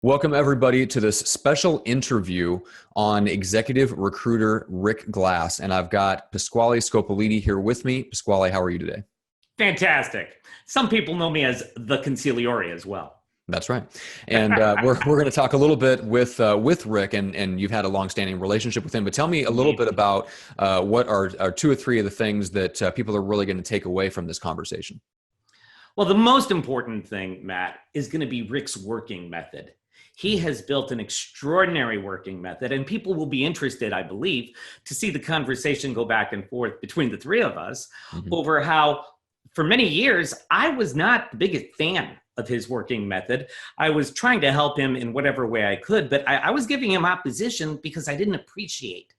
Welcome, everybody, to this special interview on executive recruiter Rick Glass. And I've got Pasquale Scopolini here with me. Pasquale, how are you today? Fantastic. Some people know me as the Consigliori as well. That's right. And we're going to talk a little bit with Rick, and you've had a longstanding relationship with him. But tell me a little bit about what are two or three of the things that people are really going to take away from this conversation. Well, the most important thing, Matt, is going to be Rick's working method. He has built an extraordinary working method, and people will be interested, I believe, to see the conversation go back and forth between the three of us over how, for many years, I was not the biggest fan of his working method. I was trying to help him in whatever way I could, but I was giving him opposition because I didn't appreciate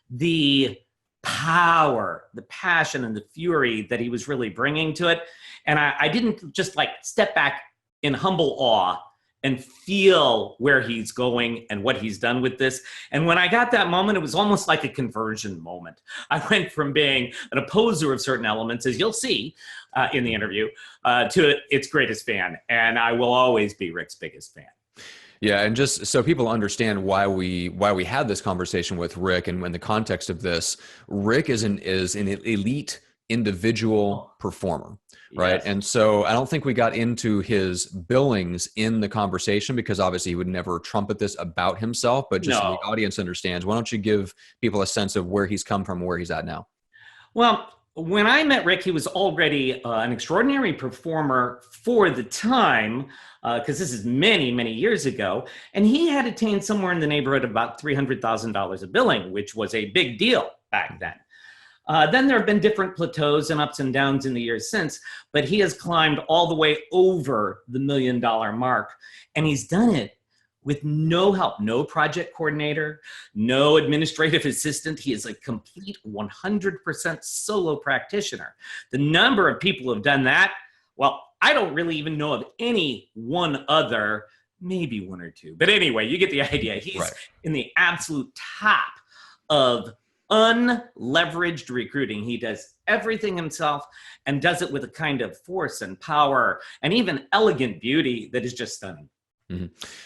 the power, the passion, and the fury that he was really bringing to it. And I didn't just like step back in humble awe and feel where he's going and what he's done with this. And when I got that moment, it was almost like a conversion moment. I went from being an opposer of certain elements, as you'll see in the interview, to its greatest fan. And I will always be Rick's biggest fan. Yeah, and just so people understand why we had this conversation with Rick, and in the context of this, Rick is an elite individual performer, right? Yes. And so I don't think we got into his billings in the conversation because obviously he would never trumpet this about himself, but just so the audience understands, why don't you give people a sense of where he's come from and where he's at now? Well, when I met Rick, he was already an extraordinary performer for the time, because this is many, many years ago, and he had attained somewhere in the neighborhood of about $300,000 of billing, which was a big deal back then. Then there have been different plateaus and ups and downs in the years since, but he has climbed all the way over the $1 million mark, and he's done it with no help, no project coordinator, no administrative assistant. He is a complete 100% solo practitioner. The number of people who have done that, well, I don't really even know of any one other, maybe one or two. But anyway, you get the idea. He's in the absolute top of unleveraged recruiting. He does everything himself and does it with a kind of force and power and even elegant beauty that is just stunning.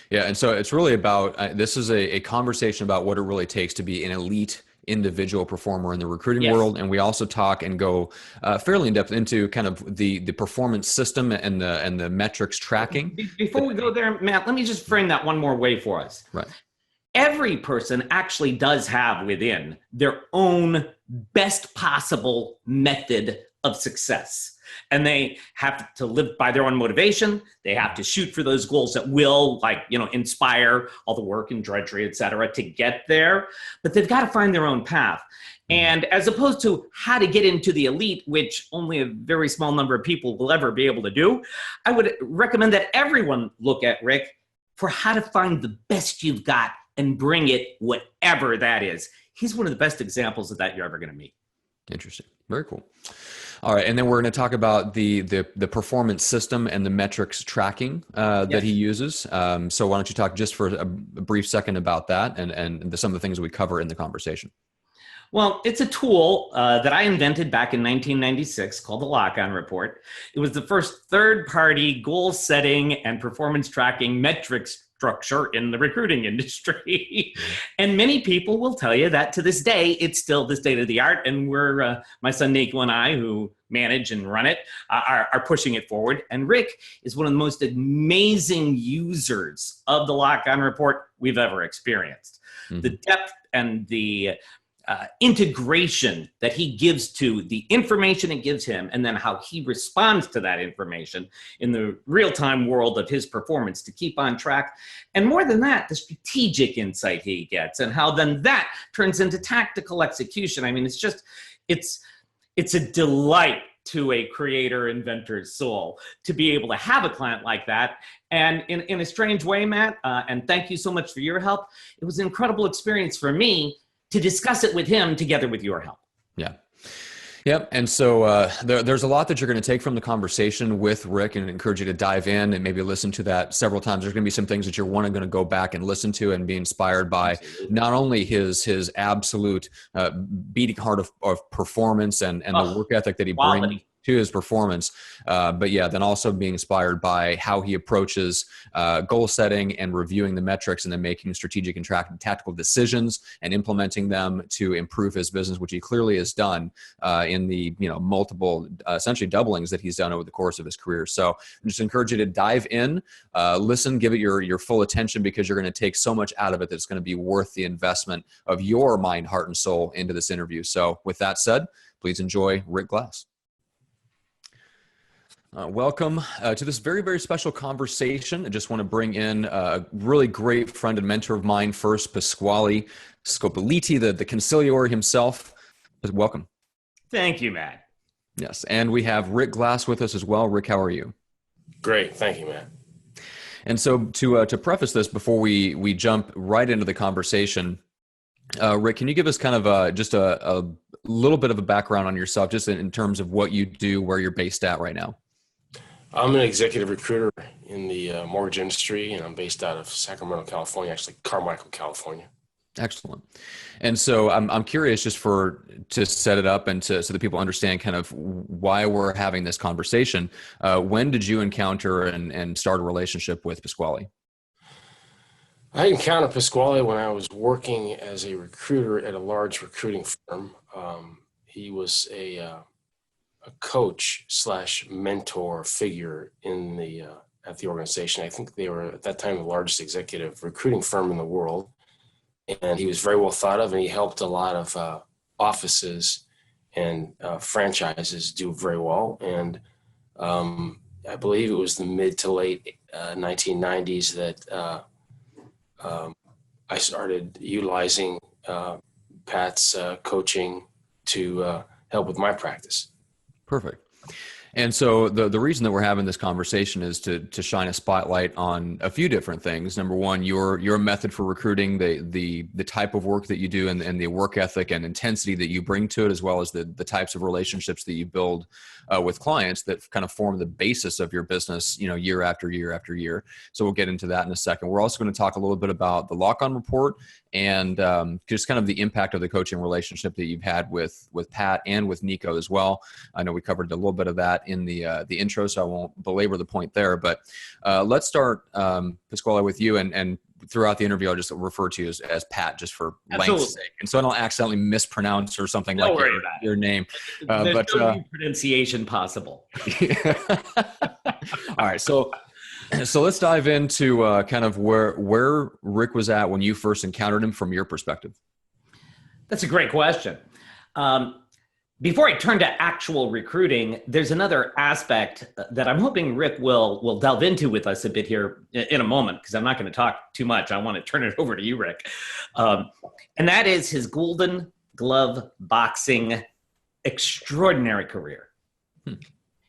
Yeah, and so it's really about, this is a conversation about what it really takes to be an elite individual performer in the recruiting world. And we also talk and go fairly in depth into kind of the performance system and the metrics tracking. Before we go there, Matt, let me just frame that one more way for us. Right. Every person actually does have within their own best possible method of success. And they have to live by their own motivation. They have to shoot for those goals that will, inspire all the work and drudgery, et cetera, to get there. But they've got to find their own path. And as opposed to how to get into the elite, which only a very small number of people will ever be able to do, I would recommend that everyone look at Rick for how to find the best you've got and bring it, whatever that is. He's one of the best examples of that you're ever going to meet. Interesting. Very cool. All right, and then we're going to talk about the performance system and the metrics tracking that he uses. So why don't you talk just for a brief second about that and some of the things that we cover in the conversation. Well, it's a tool that I invented back in 1996 called the Lock-On Report. It was the first third-party goal-setting and performance tracking metrics structure in the recruiting industry. And many people will tell you that to this day, it's still the state of the art. And we're, my son Nico and I, who manage and run it, are pushing it forward. And Rick is one of the most amazing users of the Lock-On Report we've ever experienced. The depth and the integration that he gives to the information it gives him, and then how he responds to that information in the real-time world of his performance to keep on track. And more than that, the strategic insight he gets and how then that turns into tactical execution. I mean, it's a delight to a creator inventor's soul to be able to have a client like that. And in a strange way, Matt, and thank you so much for your help, it was an incredible experience for me to discuss it with him together with your help. Yeah. Yep. And so there's a lot that you're going to take from the conversation with Rick, and encourage you to dive in and maybe listen to that several times. There's going to be some things that you're going to go back and listen to and be inspired by. Absolutely. Not only his absolute beating heart of performance and the work ethic that he brings to his performance. But yeah, then also being inspired by how he approaches goal setting and reviewing the metrics and then making strategic and tactical decisions and implementing them to improve his business, which he clearly has done in the multiple essentially doublings that he's done over the course of his career. So I just encourage you to dive in, listen, give it your full attention, because you're going to take so much out of it that's going to be worth the investment of your mind, heart, and soul into this interview. So with that said, please enjoy Rick Glass. Welcome to this very, very special conversation. I just want to bring in a really great friend and mentor of mine first, Pasquale Perspective, the Consigliori himself. Welcome. Thank you, Matt. Yes, and we have Rick Glass with us as well. Rick, how are you? Great, thank you, Matt. And so to preface this before we jump right into the conversation, Rick, can you give us kind of just a little bit of a background on yourself, just in terms of what you do, where you're based at right now? I'm an executive recruiter in the mortgage industry, and I'm based out of Sacramento, California, actually Carmichael, California. Excellent. And so I'm curious, just to set it up and so that people understand kind of why we're having this conversation. When did you encounter and start a relationship with Pasquale? I encountered Pasquale when I was working as a recruiter at a large recruiting firm. He was a coach / mentor figure in at the organization. I think they were at that time the largest executive recruiting firm in the world, and he was very well thought of, and he helped a lot of offices and franchises do very well. And I believe it was the mid to late 1990s that I started utilizing Pat's coaching to help with my practice. Perfect. And so the reason that we're having this conversation is to shine a spotlight on a few different things. Number one, your method for recruiting, the type of work that you do, and the work ethic and intensity that you bring to it, as well as the types of relationships that you build with clients that kind of form the basis of your business, year after year after year. So we'll get into that in a second. We're also going to talk a little bit about the lock-on report and just kind of the impact of the coaching relationship that you've had with Pat and with Nico as well. I know we covered a little bit of that in the intro, so I won't belabor the point there. But let's start, Pasquale, with you, and throughout the interview, I'll just refer to you as Pat, just for length's sake, and so I don't accidentally mispronounce or something like your name. There's no pronunciation possible. All right, so let's dive into kind of where Rick was at when you first encountered him from your perspective. That's a great question. Before I turn to actual recruiting, there's another aspect that I'm hoping Rick will delve into with us a bit here in a moment, because I'm not going to talk too much. I want to turn it over to you, Rick. And that is his Golden Glove boxing extraordinary career.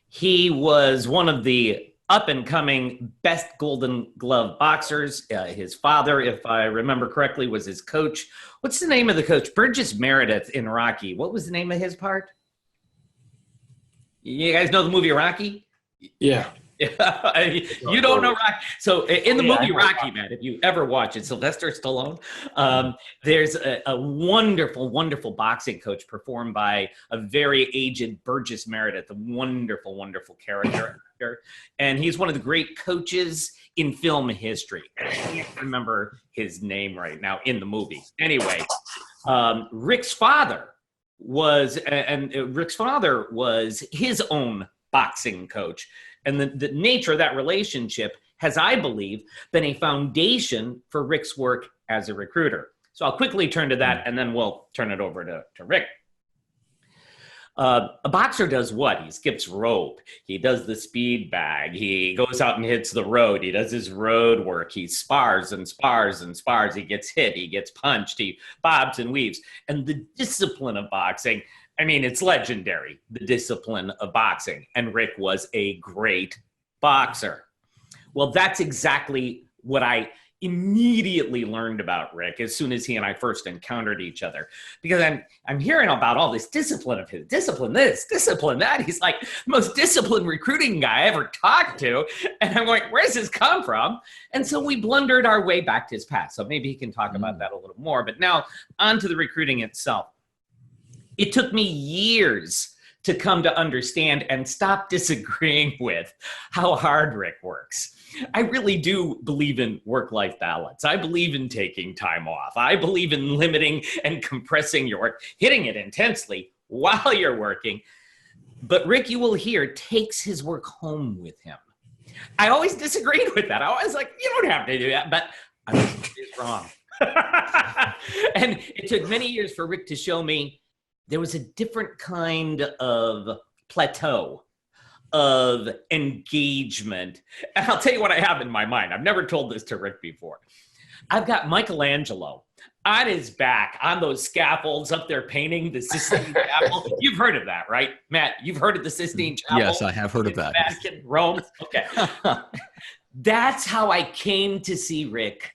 He was one of the up-and-coming best Golden Glove boxers. His father, if I remember correctly, was his coach. What's the name of the coach? Burgess Meredith in Rocky. What was the name of his part? You guys know the movie Rocky? Yeah. You don't know Rocky. So in the movie Rocky, man, if you ever watch it, Sylvester Stallone, there's a wonderful, wonderful boxing coach performed by a very aged Burgess Meredith, a wonderful, wonderful character. And he's one of the great coaches in film history. I can't remember his name right now in the movie. Anyway, Rick's father was his own boxing coach. And the nature of that relationship has, I believe, been a foundation for Rick's work as a recruiter. So I'll quickly turn to that, and then we'll turn it over to Rick. A boxer does what? He skips rope. He does the speed bag. He goes out and hits the road. He does his road work. He spars and spars and spars. He gets hit. He gets punched. He bobs and weaves. And the discipline of boxing, I mean, it's legendary, the discipline of boxing. And Rick was a great boxer. Well, that's exactly what I immediately learned about Rick as soon as he and I first encountered each other, because I'm hearing about all this discipline of his, discipline this, discipline that. He's like the most disciplined recruiting guy I ever talked to. And I'm going, where's this come from? And so we blundered our way back to his past. So maybe he can talk about that a little more. But now on to the recruiting itself. It took me years to come to understand and stop disagreeing with how hard Rick works. I really do believe in work-life balance. I believe in taking time off. I believe in limiting and compressing your work, hitting it intensely while you're working. But Rick, you will hear, takes his work home with him. I always disagreed with that. I was like, you don't have to do that, but I was wrong. And it took many years for Rick to show me there was a different kind of plateau of engagement. And I'll tell you what I have in my mind. I've never told this to Rick before. I've got Michelangelo on his back on those scaffolds up there painting the Sistine Chapel. You've heard of that, right? Matt, you've heard of the Sistine Chapel? Yes, I have heard of that. Vatican, Rome. Okay. That's how I came to see Rick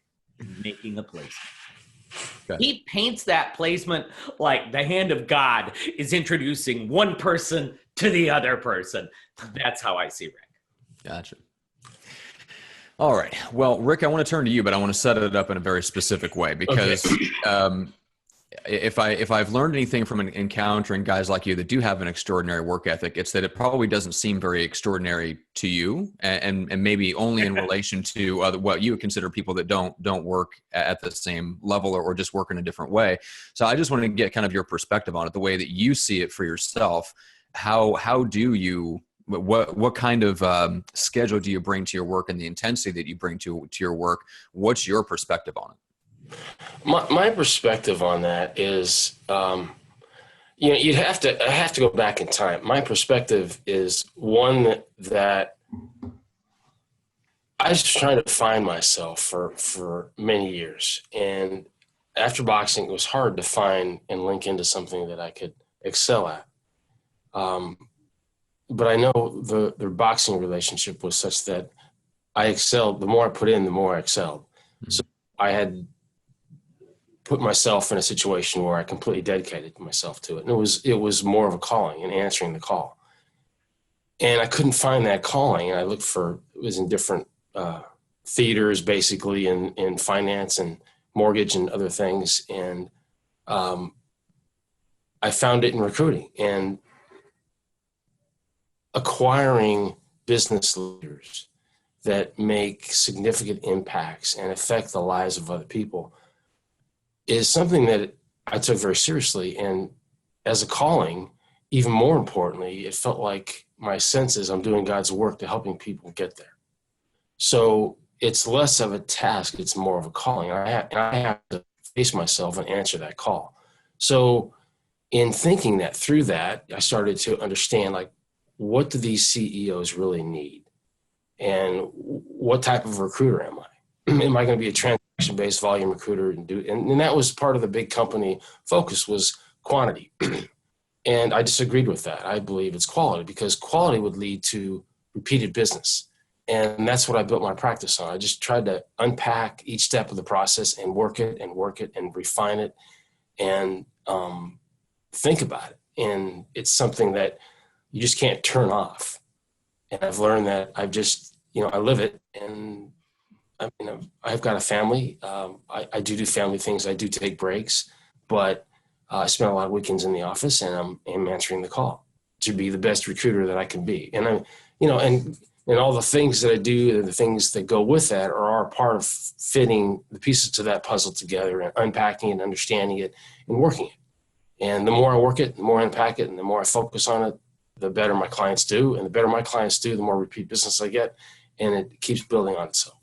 making a placement. Okay. He paints that placement like the hand of God is introducing one person to the other person. That's how I see Rick. Gotcha. All right. Well, Rick, I want to turn to you, but I want to set it up in a very specific way because if I've learned anything from encountering guys like you that do have an extraordinary work ethic, it's that it probably doesn't seem very extraordinary to you, and maybe only in relation to what you would consider people that don't work at the same level or just work in a different way. So I just want to get kind of your perspective on it, the way that you see it for yourself. How do you? What kind of schedule do you bring to your work and the intensity that you bring to your work? What's your perspective on it? My perspective on that is, I have to go back in time. My perspective is one that I was trying to find myself for many years. And after boxing, it was hard to find and link into something that I could excel at. But I know the boxing relationship was such that I excelled. The more I put in, the more I excelled. Mm-hmm. So I had put myself in a situation where I completely dedicated myself to it. And it was more of a calling and answering the call. And I couldn't find that calling. And I looked it was in different theaters, basically in finance and mortgage and other things. And I found it in recruiting and acquiring business leaders that make significant impacts and affect the lives of other people is something that I took very seriously. And as a calling, even more importantly, it felt like my sense is I'm doing God's work to helping people get there. So it's less of a task, it's more of a calling. I have to face myself and answer that call. So in thinking that through that, I started to understand, like, what do these CEOs really need? And what type of recruiter am I? Am I going to be a transaction-based volume recruiter? And that was part of the big company focus, was quantity. And I disagreed with that. I believe it's quality, because quality would lead to repeated business. And that's what I built my practice on. I just tried to unpack each step of the process and work it and refine it and think about it. And it's something that you just can't turn off. And I've learned that I live it. And I've got a family. I do family things. I do take breaks, but I spend a lot of weekends in the office, and I'm answering the call to be the best recruiter that I can be. And and all the things that I do and the things that go with that are a part of fitting the pieces of that puzzle together and unpacking and understanding it and working it. And the more I work it, the more I unpack it, and the more I focus on it, the better my clients do. And the better my clients do, the more repeat business I get. And it keeps building on itself.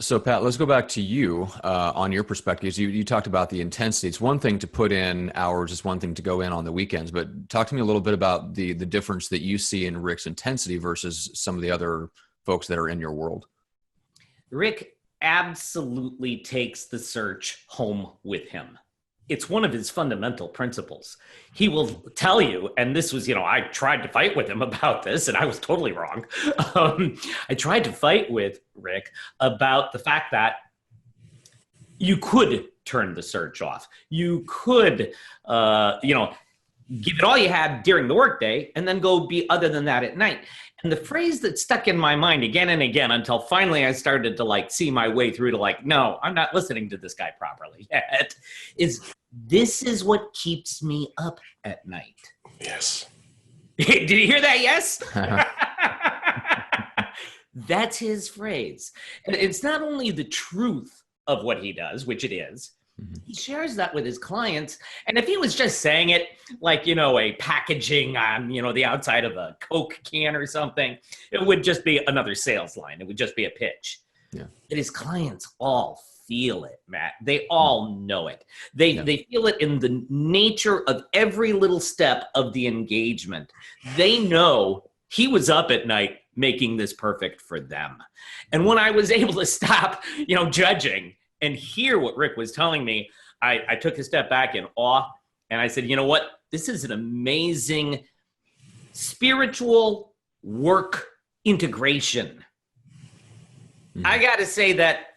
So, Pat, let's go back to you on your perspectives. You talked about the intensity. It's one thing to put in hours. It's one thing to go in on the weekends. But talk to me a little bit about the difference that you see in Rick's intensity versus some of the other folks that are in your world. Rick absolutely takes the search home with him. It's one of his fundamental principles. He will tell you, and this was, I tried to fight with him about this, and I was totally wrong. I tried to fight with Rick about the fact that you could turn the search off. You could, give it all you had during the workday and then go be other than that at night. And the phrase that stuck in my mind again and again until finally I started to see my way through to no, I'm not listening to this guy properly yet, is This is what keeps me up at night. Yes. Did you hear that? Yes. That's his phrase. And it's not only the truth of what he does, which it is, he shares that with his clients. And if he was just saying it like, a packaging on, the outside of a Coke can or something, it would just be another sales line. It would just be a pitch. Yeah. But his clients all feel it, Matt. They all know it. They feel it in the nature of every little step of the engagement. They know he was up at night making this perfect for them. And when I was able to stop, judging and hear what Rick was telling me, I took a step back in awe and I said, you know what? This is an amazing spiritual work integration. I got to say that,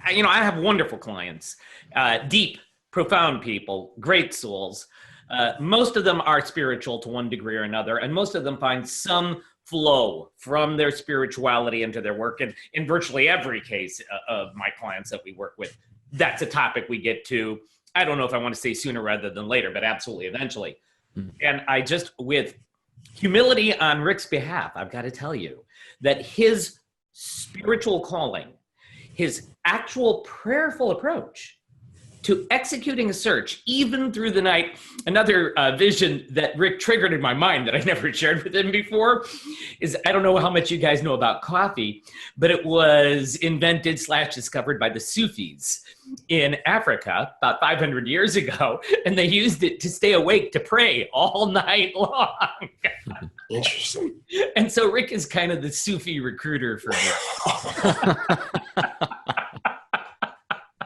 I have wonderful clients, deep, profound people, great souls. Most of them are spiritual to one degree or another, and most of them find some flow from their spirituality into their work. And in virtually every case of my clients that we work with, that's a topic we get to. I don't know if I want to say sooner rather than later, but absolutely eventually. And I just, with humility on Rick's behalf, I've got to tell you that his spiritual calling, his actual prayerful approach to executing a search, even through the night. Another vision that Rick triggered in my mind that I never shared with him before is, I don't know how much you guys know about coffee, but it was invented / discovered by the Sufis in Africa about 500 years ago, and they used it to stay awake to pray all night long. Interesting. And so Rick is kind of the Sufi recruiter for me.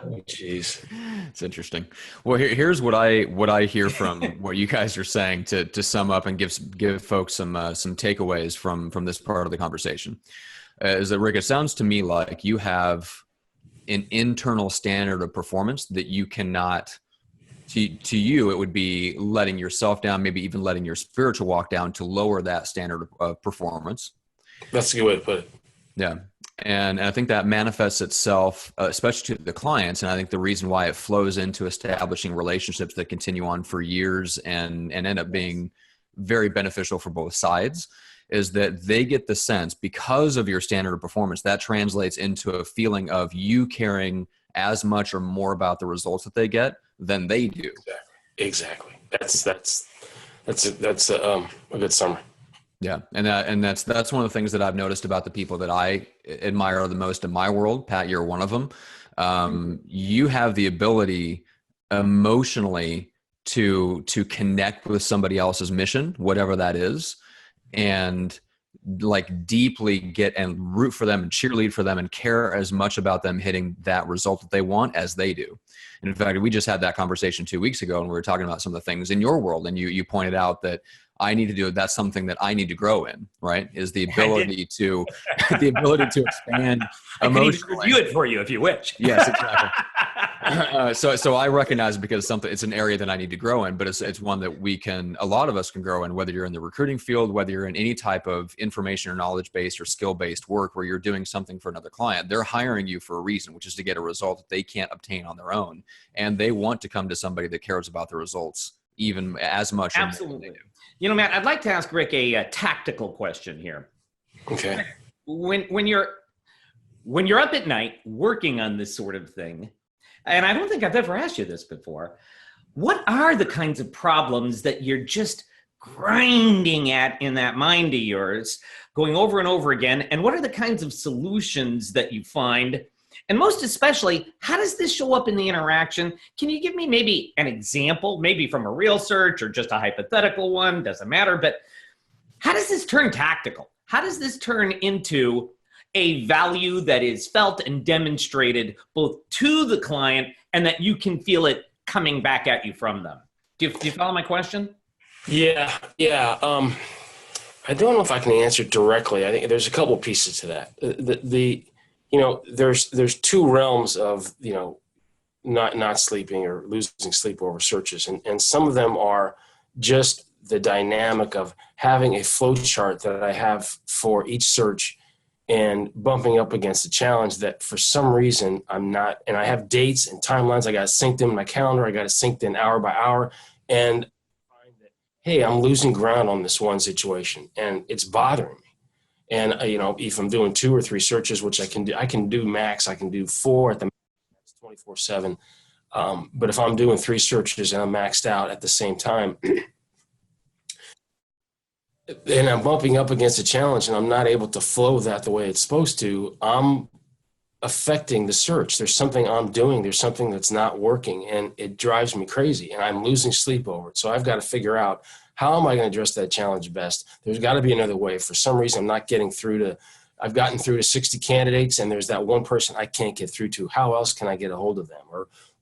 Oh, jeez. It's interesting. Well, here's what I hear from what you guys are saying to sum up and give folks some takeaways from this part of the conversation. Is that, Rick, it sounds to me like you have an internal standard of performance that you cannot, to you, it would be letting yourself down, maybe even letting your spiritual walk down to lower that standard of performance. That's a good way to put it. Yeah. And I think that manifests itself, especially to the clients. And I think the reason why it flows into establishing relationships that continue on for years and end up being very beneficial for both sides is that they get the sense, because of your standard of performance, that translates into a feeling of you caring as much or more about the results that they get than they do. Exactly. That's a good summary. Yeah. And that's one of the things that I've noticed about the people that I admire the most in my world. Pat, you're one of them. You have the ability emotionally to connect with somebody else's mission, whatever that is, and like deeply get and root for them and cheerlead for them and care as much about them hitting that result that they want as they do. And in fact, we just had that conversation 2 weeks ago and we were talking about some of the things in your world. And you pointed out that I need to do it. That's something that I need to grow in, right? Is the ability to expand emotionally. I can even review it for you if you wish. Yes, exactly. So I recognize it because it's an area that I need to grow in, but it's one that a lot of us can grow in, whether you're in the recruiting field, whether you're in any type of information or knowledge-based or skill-based work where you're doing something for another client. They're hiring you for a reason, which is to get a result that they can't obtain on their own. And they want to come to somebody that cares about the results even as much. Absolutely. Matt, I'd like to ask Rick a tactical question here. Okay. When you're up at night working on this sort of thing, and I don't think I've ever asked you this before, what are the kinds of problems that you're just grinding at in that mind of yours, going over and over again? And what are the kinds of solutions that you find? And most especially, how does this show up in the interaction? Can you give me maybe an example, maybe from a real search or just a hypothetical one? Doesn't matter. But how does this turn tactical? How does this turn into a value that is felt and demonstrated both to the client and that you can feel it coming back at you from them? Do you follow my question? Yeah. I don't know if I can answer it directly. I think there's a couple pieces to that. There's two realms of, not sleeping or losing sleep over searches. And some of them are just the dynamic of having a flow chart that I have for each search and bumping up against a challenge that for some reason I'm not, and I have dates and timelines. I got to sync them in my calendar. I got to sync them hour by hour. And I find that, hey, I'm losing ground on this one situation and it's bothering me. And, if I'm doing 2 or 3 searches, which I can do max, I can do 4 at the max, 24/7. But if I'm doing 3 searches and I'm maxed out at the same time, and I'm bumping up against a challenge and I'm not able to flow that the way it's supposed to, I'm affecting the search. There's something I'm doing. There's something that's not working, and it drives me crazy, and I'm losing sleep over it. So I've got to figure out, how am I going to address that challenge best? There's got to be another way. For some reason, I'm not getting through to, I've gotten through to 60 candidates, and there's that one person I can't get through to. How else can I get a hold of them?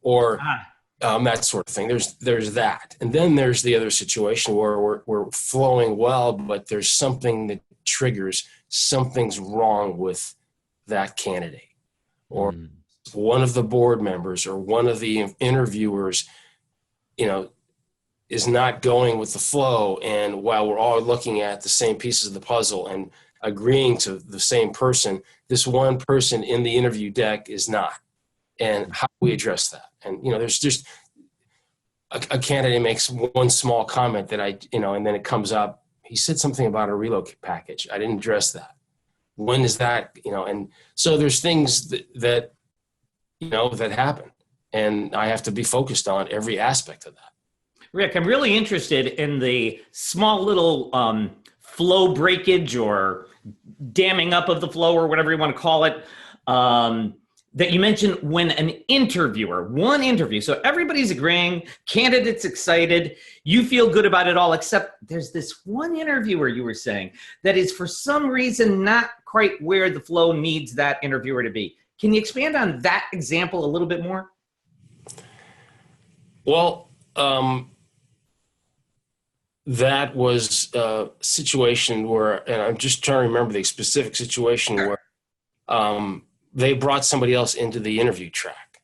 Or that sort of thing. There's that. And then there's the other situation where we're flowing well, but there's something that triggers something's wrong with that candidate, or one of the board members or one of the interviewers, is not going with the flow. And while we're all looking at the same pieces of the puzzle and agreeing to the same person, this one person in the interview deck is not. And how do we address that? And, there's just a candidate makes one small comment that and then it comes up. He said something about a relocate package. I didn't address that. When is that, and so there's things that happen, and I have to be focused on every aspect of that. Rick, I'm really interested in the small little flow breakage or damming up of the flow, or whatever you want to call it, that you mentioned when one interview, so everybody's agreeing, candidate's excited, you feel good about it all, except there's this one interviewer, you were saying, that is for some reason not quite where the flow needs that interviewer to be. Can you expand on that example a little bit more? Well, that was a situation where, and I'm just trying to remember the specific situation where they brought somebody else into the interview track,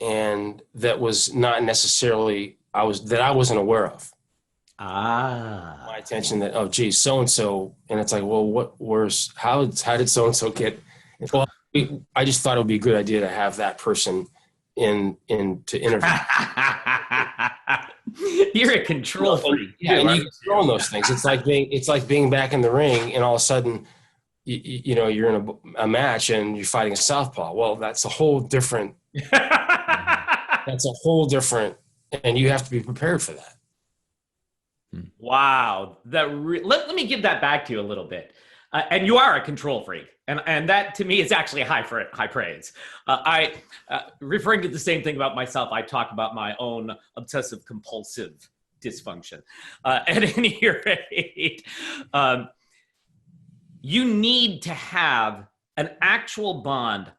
and that was not necessarily I wasn't aware of. My attention that, oh geez, so-and-so, and it's like, well, how did so-and-so get? Well, I just thought it would be a good idea to have that person in to interview. You're a control freak. Yeah, and you control those things. It's like being back in the ring, and all of a sudden, you're in a match and you're fighting a southpaw. Well, that's a whole different. And you have to be prepared for that. Wow, let me give that back to you a little bit. And you are a control freak, and that to me is actually high praise. Referring to the same thing about myself, I talk about my own obsessive compulsive dysfunction. At any rate, you need to have an actual bond,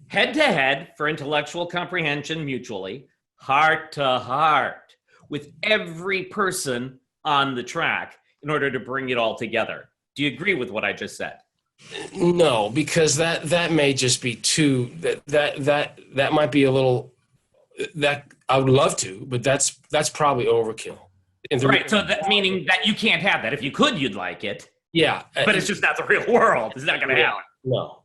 head to head for intellectual comprehension mutually, heart to heart, with every person on the track in order to bring it all together. Do you agree with what I just said? No, because that may just be too that might be a little, that I would love to, but that's probably overkill. Right. So that meaning that you can't have that. If you could, you'd like it. Yeah, but it's just not the real world. It's not going to happen.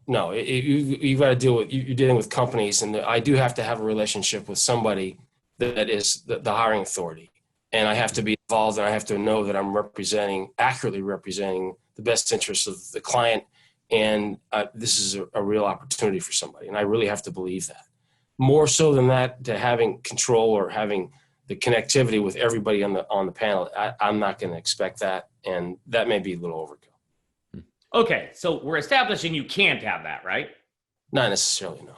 No. You've got to deal with, you're dealing with companies, and I do have to have a relationship with somebody that is the hiring authority, and I have to be involved, and I have to know that I'm accurately representing the best interests of the client, and this is a real opportunity for somebody, and I really have to believe that. More so than that, to having control or having the connectivity with everybody on the panel, I'm not going to expect that, and that may be a little overkill. Okay, so we're establishing you can't have that, right? Not necessarily, no.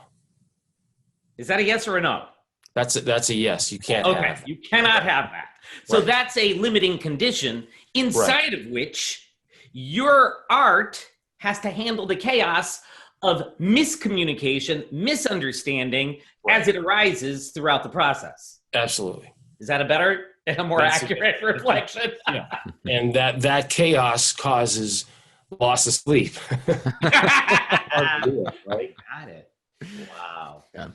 Is that a yes or a no? That's a yes. You can't have that. You cannot have that. So that's a limiting condition inside of which your art has to handle the chaos of miscommunication, misunderstanding as it arises throughout the process. Absolutely. Is that a better and a more accurate reflection? Yeah. And that chaos causes loss of sleep. Got it. Wow. Yeah.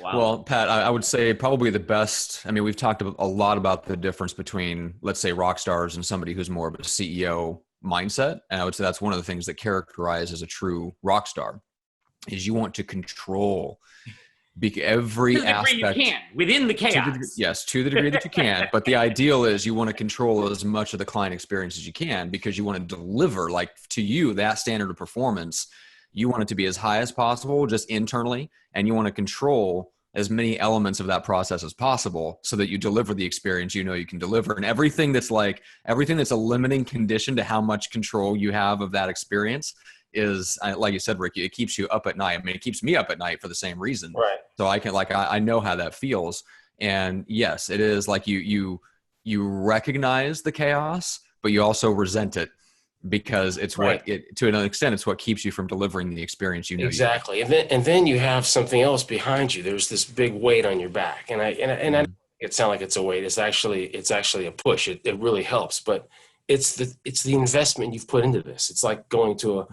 Wow. Well, Pat, I would say probably the best. I mean, we've talked a lot about the difference between, let's say, rock stars and somebody who's more of a CEO mindset. And I would say that's one of the things that characterizes a true rock star is you want to control every to the degree aspect you can within the chaos. To the degree that you can. But the ideal is you want to control as much of the client experience as you can, because you want to deliver, like, to you, that standard of performance. You want it to be as high as possible just internally, and you want to control as many elements of that process as possible so that you deliver the experience you know you can deliver. And everything that's a limiting condition to how much control you have of that experience is, like you said, Rick, it keeps you up at night. I mean, it keeps me up at night for the same reason. Right. So I know how that feels. And yes, it is like you recognize the chaos, but you also resent it, because it's right. to an extent, it's what keeps you from delivering the experience you know. Exactly. And then you have something else behind you. There's this big weight on your back. And I it sounds like it's a weight. It's actually a push. It really helps, but it's the investment you've put into this. It's like going to a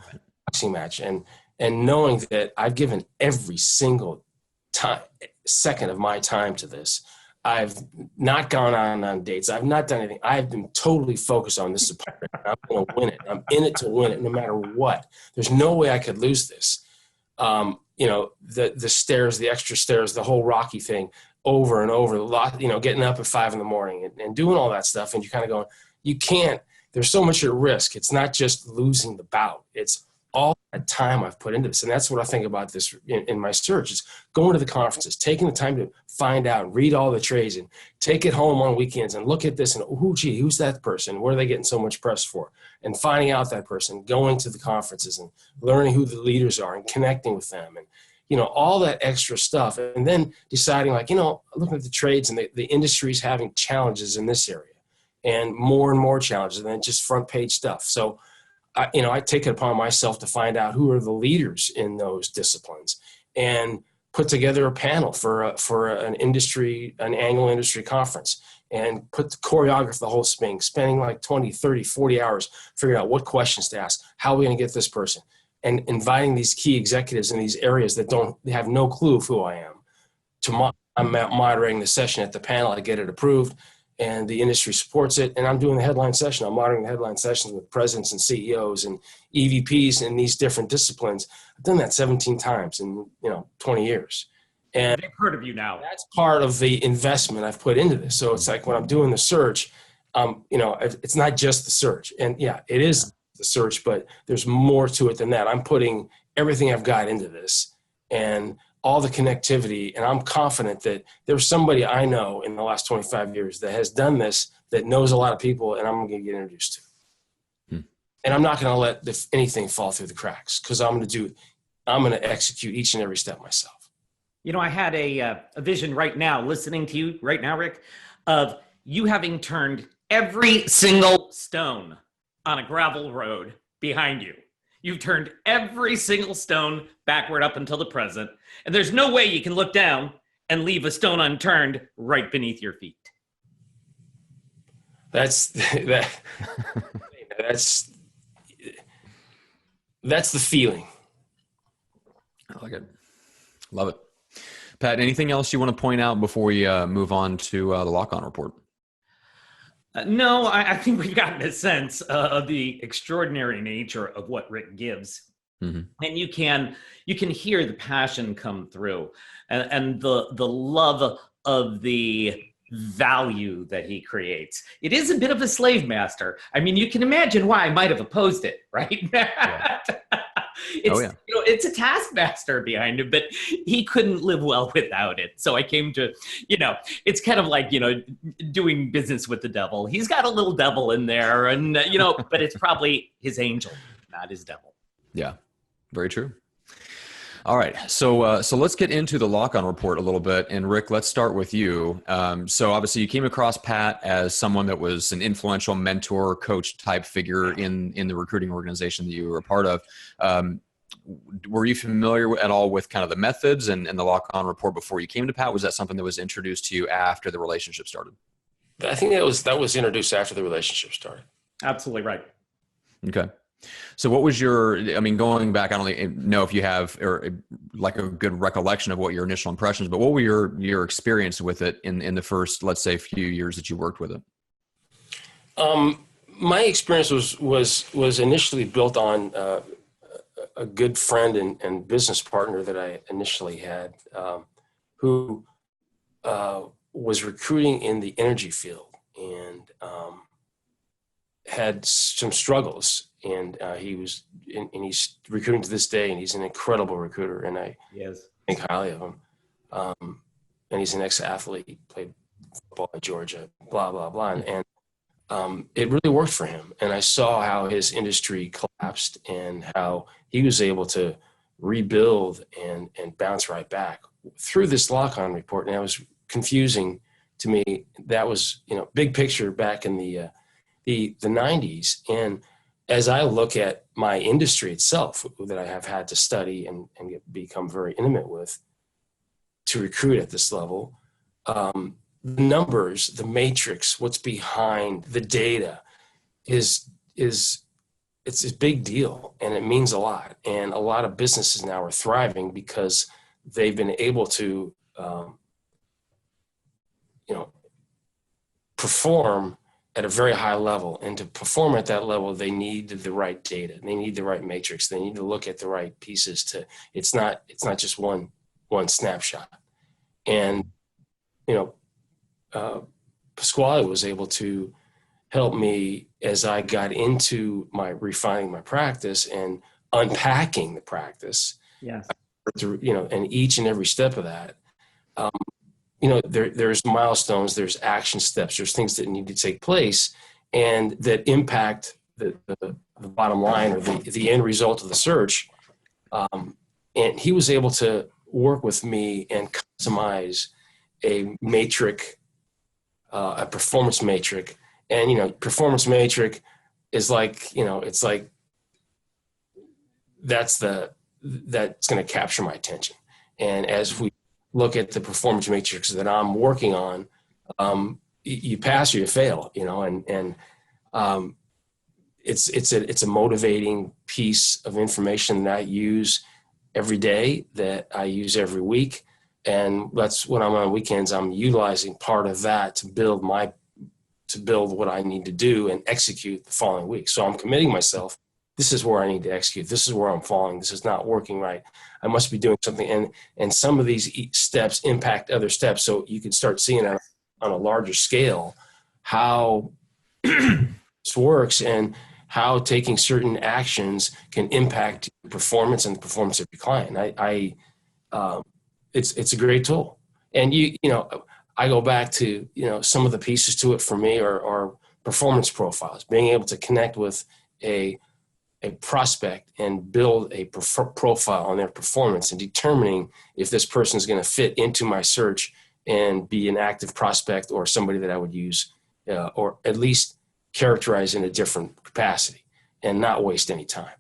boxing match and knowing that I've given every single second of my time to this. I've not gone on dates. I've not done anything. I've been totally focused on this department. I'm going to win it. I'm in it to win it, no matter what. There's no way I could lose this. The stairs, the extra stairs, the whole Rocky thing, over and over. Getting up at 5 a.m. and doing all that stuff, and you're kind of going, you can't. There's so much at risk. It's not just losing the bout. It's all that time I've put into this. And that's what I think about this in my search, is going to the conferences, taking the time to find out, read all the trades, and take it home on weekends and look at this and, who's that person? What are they getting so much press for? And finding out that person, going to the conferences and learning who the leaders are and connecting with them, and, all that extra stuff. And then deciding, looking at the trades, and the industry's having challenges in this area, and more challenges than just front page stuff. So, I take it upon myself to find out who are the leaders in those disciplines and put together a panel for an annual industry conference, and choreograph the whole thing, spending like 20, 30, 40 hours figuring out what questions to ask, how are we going to get this person, and inviting these key executives in these areas that have no clue of who I am. I'm moderating the session at the panel. I get it approved, and the industry supports it. And I'm doing the headline session. I'm monitoring the headline sessions with presidents and CEOs and EVPs in these different disciplines. I've done that 17 times in 20 years. And they've heard of you now. That's part of the investment I've put into this. So it's like when I'm doing the search, it's not just the search. And yeah, it is the search, but there's more to it than that. I'm putting everything I've got into this, and all the connectivity, and I'm confident that there's somebody I know in the last 25 years that has done this, that knows a lot of people, and I'm going to get introduced to. And I'm not going to let anything fall through the cracks, because I'm going to execute each and every step myself. I had a vision right now, listening to you right now, Rick, of you having turned every single stone on a gravel road behind you. You've turned every single stone backward up until the present. And there's no way you can look down and leave a stone unturned right beneath your feet. That's the feeling. I like it. Love it. Pat, anything else you want to point out before we move on to the lock-on report? No, I think we've gotten a sense of the extraordinary nature of what Rick gives. Mm-hmm. And you can hear the passion come through, and the love of the value that he creates. It is a bit of a slave master. I mean, you can imagine why I might have opposed it, right? Yeah. It's a taskmaster behind him, but he couldn't live well without it. So I came to, it's kind of like, doing business with the devil. He's got a little devil in there, and, but it's probably his angel, not his devil. Yeah, very true. All right. So let's get into the lock-on report a little bit. And Rick, let's start with you. So obviously you came across Pat as someone that was an influential mentor, coach type figure in the recruiting organization that you were a part of. Were you familiar at all with kind of the methods and the lock-on report before you came to Pat? Was that something that was introduced to you after the relationship started? I think that was introduced after the relationship started. Absolutely right. Okay. So what was going back, I don't know if you have a good recollection of what your initial impressions, but what were your experience with it in the first, let's say, few years that you worked with it? my experience was initially built on a good friend and business partner that I initially had, who was recruiting in the energy field and had some struggles. And he's recruiting to this day, and he's an incredible recruiter, and I think highly of him. And he's an ex-athlete, played football at Georgia, blah, blah, blah. And it really worked for him. And I saw how his industry collapsed and how he was able to rebuild and bounce right back through this lock-on report. And that was confusing to me. That was, big picture back in the 90s. And as I look at my industry itself that I have had to study and become very intimate with to recruit at this level, the numbers, the matrix, what's behind the data it's a big deal, and it means a lot. And a lot of businesses now are thriving because they've been able to, perform at a very high level. And to perform at that level, they need the right data. They need the right matrix. They need to look at the right pieces it's not just one snapshot. And, Pasquale was able to help me as I got into refining my practice and unpacking the practice. Yes. And each and every step of that, there's milestones, there's action steps, there's things that need to take place and that impact the bottom line or the end result of the search. And he was able to work with me and customize a matrix, a performance matrix. And, performance matrix is like, it's like, that's going to capture my attention. And as we look at the performance matrix that I'm working on, you pass or you fail, and it's a motivating piece of information that I use every day, that I use every week. And that's when I'm on weekends, I'm utilizing part of that to build what I need to do and execute the following week. So I'm committing myself. This is where I need to execute. This is where I'm falling. This is not working right. I must be doing something. And some of these steps impact other steps. So you can start seeing on a larger scale how this works and how taking certain actions can impact your performance and the performance of your client. It's a great tool. And I go back to, some of the pieces to it for me are performance profiles, being able to connect with a prospect and build a profile on their performance and determining if this person is going to fit into my search and be an active prospect or somebody that I would use, or at least characterize in a different capacity and not waste any time.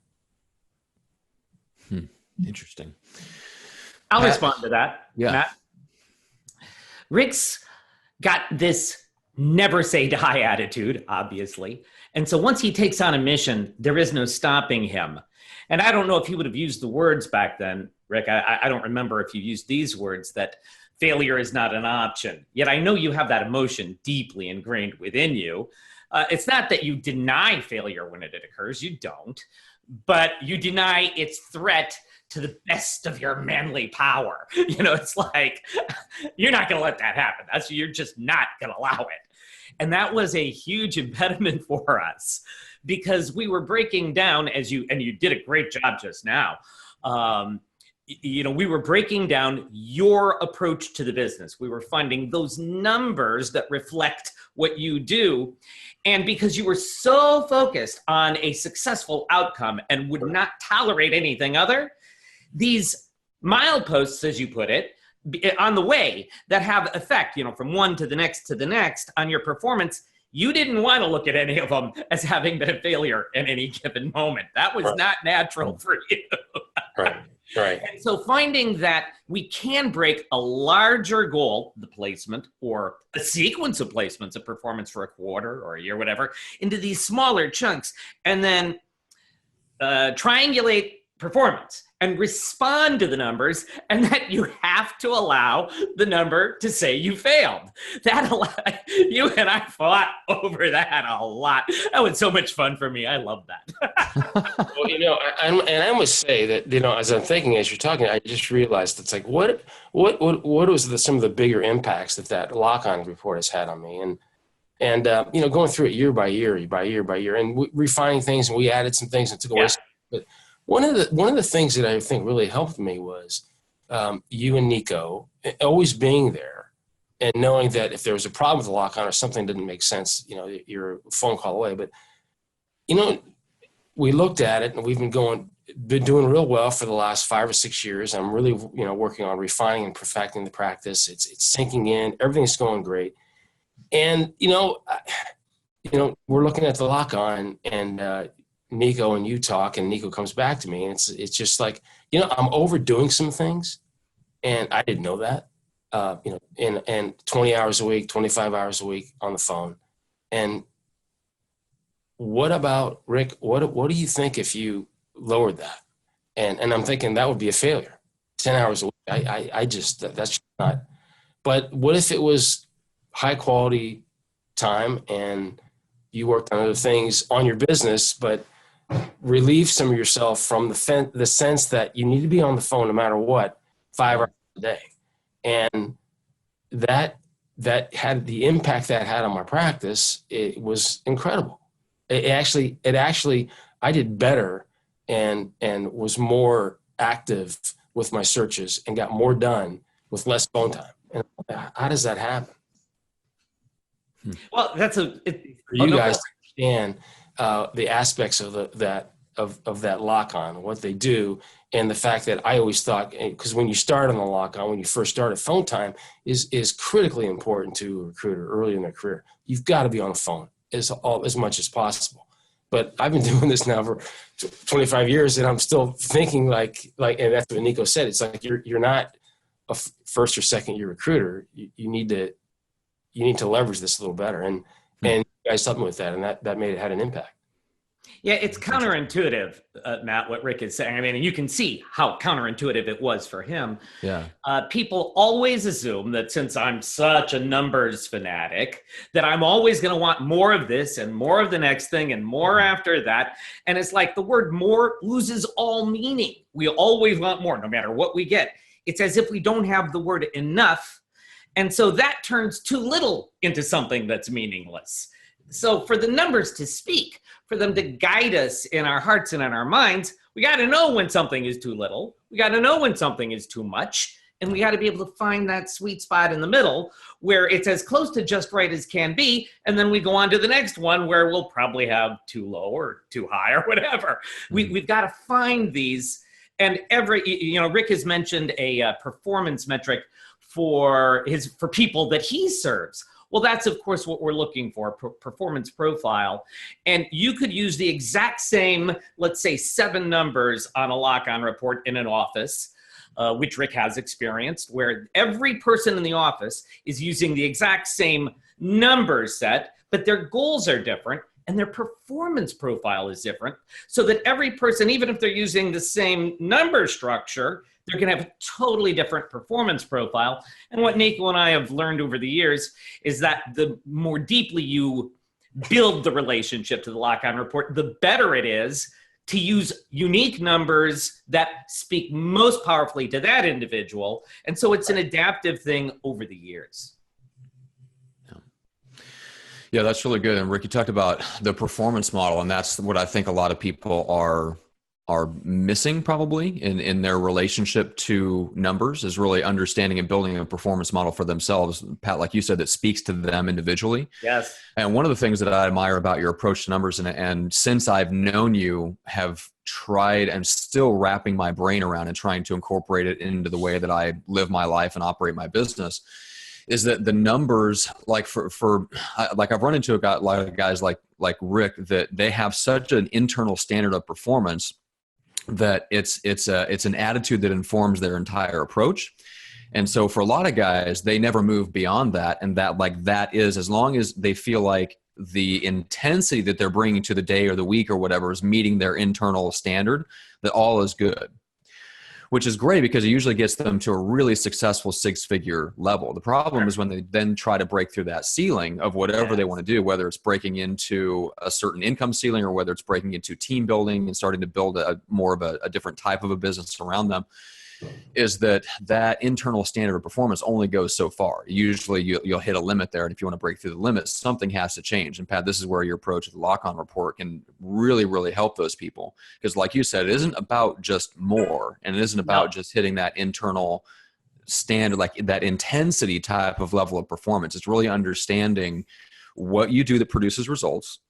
Interesting. I'll respond to that, yeah. Matt. Rick's got this never say die attitude, obviously. And so once he takes on a mission, there is no stopping him. And I don't know if he would have used the words back then, Rick. I don't remember if you used these words, that failure is not an option. Yet I know you have that emotion deeply ingrained within you. It's not that you deny failure when it occurs. You don't. But you deny its threat to the best of your manly power. It's like, you're not going to let that happen. You're just not going to allow it. And that was a huge impediment for us because we were breaking down, and you did a great job just now. We were breaking down your approach to the business. We were finding those numbers that reflect what you do. And because you were so focused on a successful outcome and would not tolerate anything other, these mileposts, as you put it, on the way that have effect, from one to the next on your performance, you didn't want to look at any of them as having been a failure in any given moment. That was not natural for you. Right. And so finding that we can break a larger goal, the placement or a sequence of placements of performance for a quarter or a year, whatever, into these smaller chunks, and then triangulate performance and respond to the numbers, and that you have to allow the number to say you failed. You and I fought over that a lot. That was so much fun for me. I love that. Well, I must say that, as I'm thinking, as you're talking, I just realized it's like, what was some of the bigger impacts that lock-on report has had on me? And going through it year by year, and refining things, and we added some things and took away. But one of the things that I think really helped me was you and Nico always being there and knowing that if there was a problem with the lock-on or something didn't make sense, you're a phone call away. But we looked at it, and we've been doing real well for the last 5 or 6 years. I'm really working on refining and perfecting the practice. It's sinking in. Everything's going great. And we're looking at the lock-on, and Nico and you talk, and Nico comes back to me, and it's just like, I'm overdoing some things, and I didn't know that. And 20 hours a week, 25 hours a week on the phone. And what about Rick? What do you think if you lowered that? And I'm thinking that would be a failure. 10 hours a week. That's just not. But what if it was high quality time and you worked on other things on your business, but relieve some of yourself from the sense that you need to be on the phone no matter what, 5 hours a day. And that had the impact that had on my practice. It was incredible. It actually, I did better and was more active with my searches and got more done with less phone time. And how does that happen? Well, for you guys to understand the aspects of that lock-on, what they do, and the fact that I always thought, because when you start on the lock-on, when you first started, phone time is critically important to a recruiter early in their career. You've got to be on the phone as much as possible. But I've been doing this now for 25 years, and I'm still thinking like, and that's what Nico said. It's like you're not a first or second year recruiter. You need to leverage this a little better, and you guys helped me with that, and that had an impact. Yeah, it's counterintuitive, Matt, what Rick is saying. I mean, and you can see how counterintuitive it was for him. Yeah. People always assume that since I'm such a numbers fanatic, that I'm always going to want more of this and more of the next thing and more after that. And it's like the word more loses all meaning. We always want more, no matter what we get. It's as if we don't have the word enough. And so that turns too little into something that's meaningless. So for the numbers to speak, for them to guide us in our hearts and in our minds, we got to know when something is too little. We got to know when something is too much. And we got to be able to find that sweet spot in the middle where it's as close to just right as can be. And then we go on to the next one where we'll probably have too low or too high or whatever. We've got to find these. And Rick has mentioned a performance metric for people that he serves. Well, that's, of course, what we're looking for, performance profile. And you could use the exact same, let's say, 7 numbers on a lock-on report in an office, which Rick has experienced, where every person in the office is using the exact same number set, but their goals are different and their performance profile is different, so that every person, even if they're using the same number structure, they're going to have a totally different performance profile. And what Nico and I have learned over the years is that the more deeply you build the relationship to the lock-on report, the better it is to use unique numbers that speak most powerfully to that individual. And so it's an adaptive thing over the years. Yeah, that's really good. And Rick, you talked about the performance model, and that's what I think a lot of people are missing probably in their relationship to numbers, is really understanding and building a performance model for themselves, Pat, like you said, that speaks to them individually. Yes. And one of the things that I admire about your approach to numbers, and since I've known you, have tried and still wrapping my brain around and trying to incorporate it into the way that I live my life and operate my business, is that the numbers, like like I've run into a lot of guys like Rick, that they have such an internal standard of performance that it's an attitude that informs their entire approach. And so for a lot of guys, they never move beyond that. And that is, as long as they feel like the intensity that they're bringing to the day or the week or whatever is meeting their internal standard, that all is good. which is great because it usually gets them to a really successful six-figure level. The problem is when they then try to break through that ceiling of whatever they want to do, whether it's breaking into a certain income ceiling or whether it's breaking into team building and starting to build more of a different type of a business around them, is that internal standard of performance only goes so far. Usually you'll hit a limit there, and if you want to break through the limit, something has to change. And Pat, this is where your approach of the lock-on report can really, really help those people. Because like you said, it isn't about just more, and it isn't about just hitting that internal standard, like that intensity type of level of performance. It's really understanding what you do that produces results,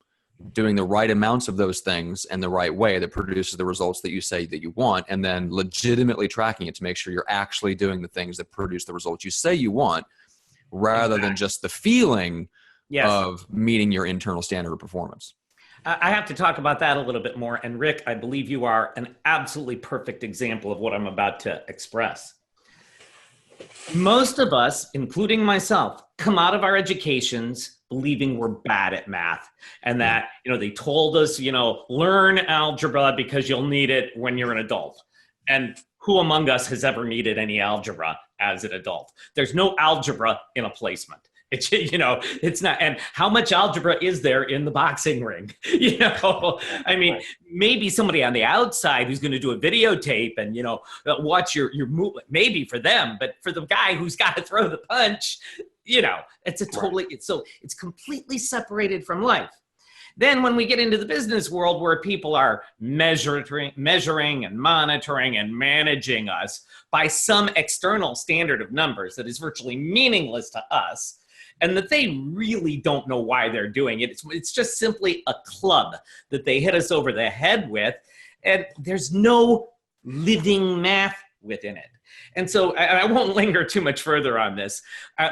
doing the right amounts of those things in the right way that produces the results that you say that you want, and then legitimately tracking it to make sure you're actually doing the things that produce the results you say you want, rather than just the feeling of meeting your internal standard of performance. I have to talk about that a little bit more. And Rick, I believe you are an absolutely perfect example of what I'm about to express. Most of us, including myself, come out of our educations believing we're bad at math, and that, they told us, learn algebra because you'll need it when you're an adult. And who among us has ever needed any algebra as an adult? There's no algebra in a placement. It's, it's not. And how much algebra is there in the boxing ring? I mean, maybe somebody on the outside who's going to do a videotape and, watch your movement, maybe for them, but for the guy who's got to throw the punch, it's a totally, it's completely separated from life. Then when we get into the business world where people are measuring and monitoring and managing us by some external standard of numbers that is virtually meaningless to us, and that they really don't know why they're doing it. It's just simply a club that they hit us over the head with, and there's no living math within it. And so I won't linger too much further on this,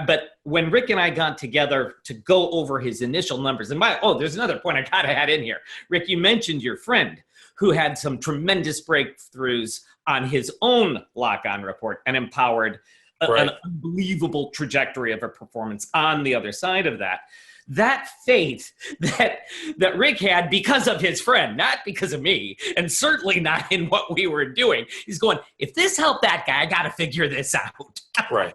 but when Rick and I got together to go over his initial numbers, and there's another point I gotta add in here. Rick, you mentioned your friend who had some tremendous breakthroughs on his own lock-on report and empowered an unbelievable trajectory of a performance on the other side of that. That faith that Rick had because of his friend, not because of me, and certainly not in what we were doing. He's going, if this helped that guy, I got to figure this out. Right.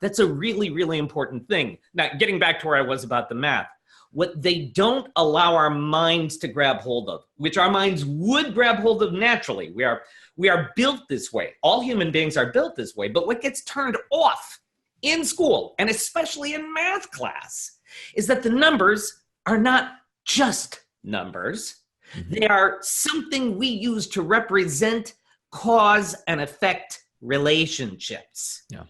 That's a really, really important thing. Now, getting back to where I was about the math, what they don't allow our minds to grab hold of, which our minds would grab hold of naturally. We are built this way. All human beings are built this way. But what gets turned off in school, and especially in math class, is that the numbers are not just numbers. They are something we use to represent cause and effect relationships. Yeah.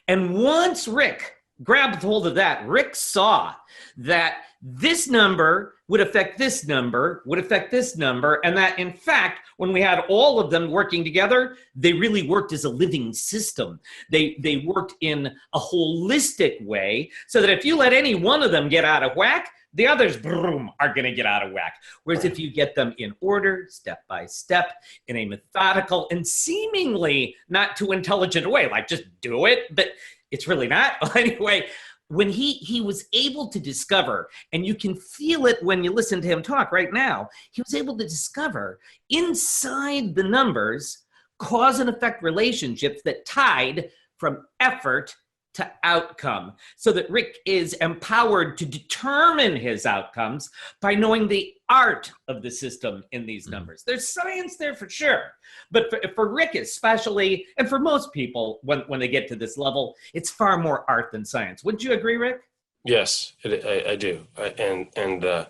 And once Rick grabbed hold of that, Rick saw that this number would affect this number, would affect this number, and that, in fact, when we had all of them working together, they really worked as a living system. They worked in a holistic way so that if you let any one of them get out of whack, the others, boom, are going to get out of whack. Whereas if you get them in order, step by step, in a methodical and seemingly not too intelligent way, like just do it, but it's really not. Anyway, when he was able to discover, and you can feel it when you listen to him talk right now, he was able to discover inside the numbers cause and effect relationships that tied from effort to outcome, so that Rick is empowered to determine his outcomes by knowing the art of the system in these numbers. There's science there for sure, but for Rick especially, and for most people when they get to this level, it's far more art than science. Wouldn't you agree, Rick? Yes, I do. The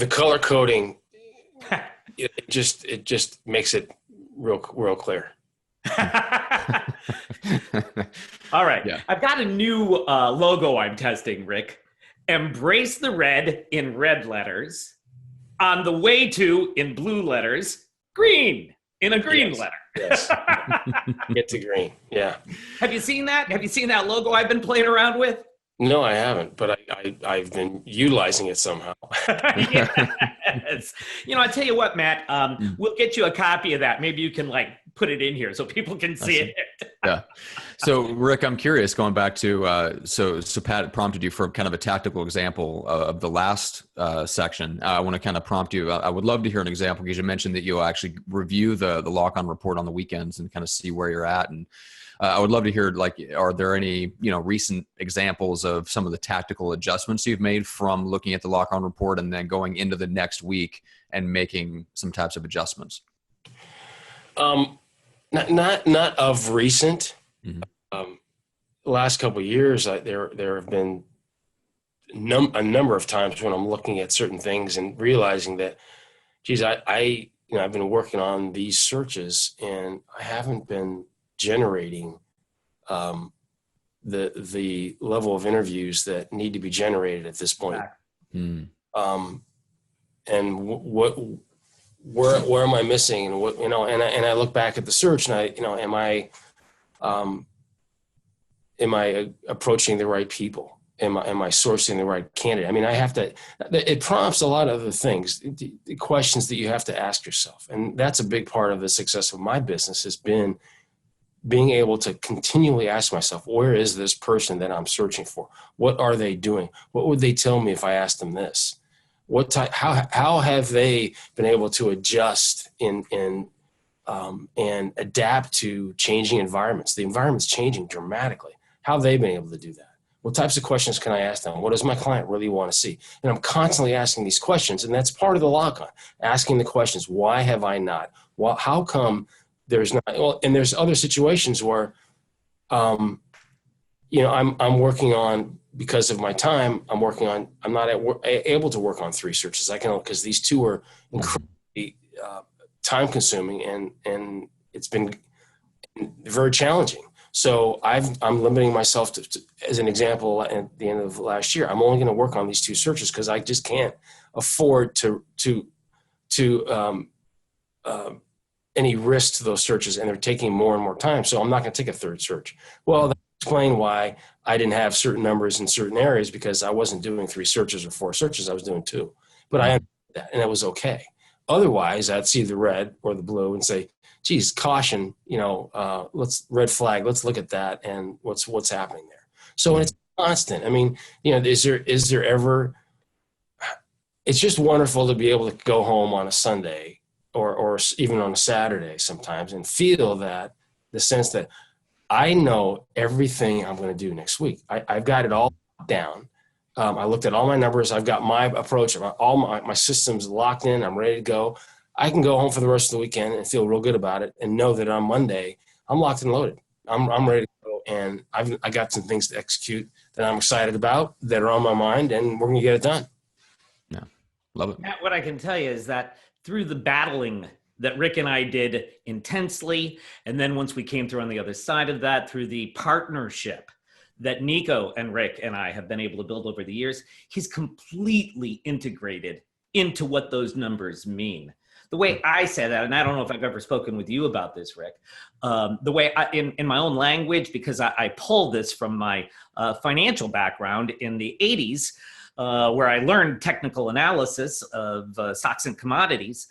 color coding, it just makes it real clear. All right. Yeah. I've got a new logo I'm testing, Rick. Embrace the red in red letters. On the way to, in blue letters, green in a green letter. Yes. Get to green. Yeah. Have you seen that? Have you seen that logo I've been playing around with? No, I haven't, but I've been utilizing it somehow. Yes. I tell you what, Matt, we'll get you a copy of that. Maybe you can put it in here so people can see it. Yeah. So Rick, I'm curious, going back to, so Pat prompted you for kind of a tactical example of the last section. I want to kind of prompt you. I would love to hear an example, because you mentioned that you'll actually review the lock-on report on the weekends and kind of see where you're at. And I would love to hear, like, are there any, recent examples of some of the tactical adjustments you've made from looking at the lock-on report and then going into the next week and making some types of adjustments? Not of recent. Mm-hmm. Last couple of years, there have been a number of times when I'm looking at certain things and realizing that, geez, I've been working on these searches and I haven't been generating the level of interviews that need to be generated at this point. Mm. And where am I missing? And what, and I look back at the search and am I approaching the right people? Am I sourcing the right candidate? I mean, it prompts a lot of other things, the questions that you have to ask yourself. And that's a big part of the success of my business, has been being able to continually ask myself, where is this person that I'm searching for? What are they doing? What would they tell me if I asked them this? How have they been able to adjust and adapt to changing environments? The environment's changing dramatically. How have they been able to do that? What types of questions can I ask them? What does my client really want to see? And I'm constantly asking these questions, and that's part of the lock-on. Asking the questions, why have I not? Well, how come there's not? Well, and there's other situations where, I'm working on, because of my time, I'm not able to work on 3 searches. I can, because these 2 are incredibly time consuming, and it's been very challenging. So I'm limiting myself to, as an example, at the end of last year, I'm only going to work on these 2 searches because I just can't afford to any risk to those searches, and they're taking more and more time. So I'm not going to take a 3rd search. Well, that explains why I didn't have certain numbers in certain areas, because I wasn't doing 3 searches or 4 searches. I was doing 2, but I understood that, and it was okay. Otherwise, I'd see the red or the blue and say, geez, caution, let's red flag. Let's look at that and what's happening there. So it's constant. I mean, is there ever, it's just wonderful to be able to go home on a Sunday or even on a Saturday sometimes and feel that, the sense that I know everything I'm going to do next week. I've got it all down. I looked at all my numbers. I've got my approach. All my systems locked in. I'm ready to go. I can go home for the rest of the weekend and feel real good about it, and know that on Monday I'm locked and loaded. I'm ready to go, and I got some things to execute that I'm excited about, that are on my mind, and we're going to get it done. Yeah, love it. Matt, what I can tell you is that through the battling that Rick and I did intensely, and then once we came through on the other side of that, through the partnership that Nico and Rick and I have been able to build over the years, he's completely integrated into what those numbers mean. The way I say that, and I don't know if I've ever spoken with you about this, Rick, the way in my own language, because I pull this from my financial background in the 80s, where I learned technical analysis of stocks and commodities.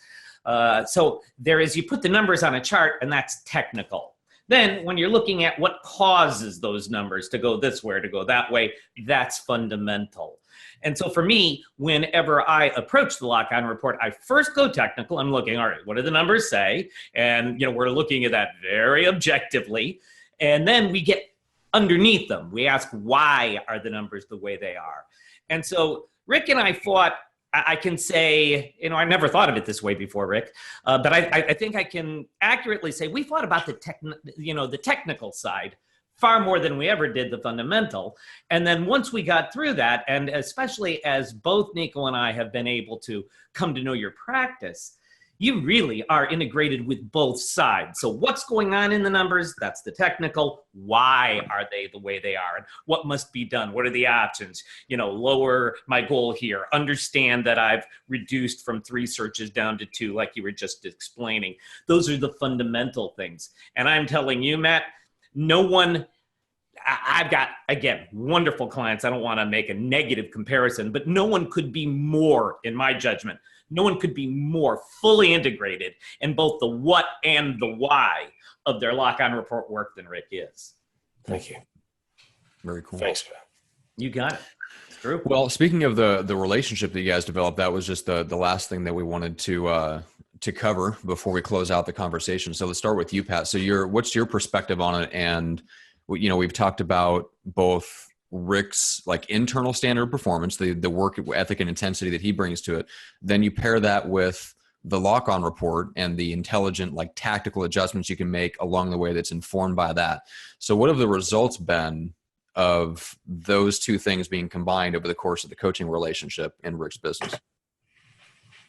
So there is, you put the numbers on a chart, and that's technical. Then when you're looking at what causes those numbers to go this way or to go that way, that's fundamental. And so for me, whenever I approach the lock-on report, I first go technical. I'm looking, all right, what do the numbers say? And we're looking at that very objectively. And then we get underneath them. We ask, why are the numbers the way they are? And so Rick and I fought, I can say, I never thought of it this way before, Rick, but I think I can accurately say we fought about the technical side far more than we ever did the fundamental. And then once we got through that, and especially as both Nico and I have been able to come to know your practice, you really are integrated with both sides. So what's going on in the numbers? That's the technical. Why are they the way they are? And what must be done? What are the options? Lower my goal here. Understand that I've reduced from 3 searches down to 2, like you were just explaining. Those are the fundamental things. And I'm telling you, Matt, I've got, again, wonderful clients. I don't want to make a negative comparison, but no one could be more, in my judgment, No one could be more fully integrated in both the what and the why of their lock-on report work than Rick is. Thank you. Very cool. Thanks, Pat. You got it. It's true. Well, speaking of the relationship that you guys developed, that was just the last thing that we wanted to cover before we close out the conversation. So let's start with you, Pat. So what's your perspective on it? And we've talked about both Rick's like internal standard performance, the work ethic and intensity that he brings to it. Then you pair that with the lock-on report and the intelligent, like tactical adjustments you can make along the way that's informed by that. So what have the results been of those two things being combined over the course of the coaching relationship in Rick's business?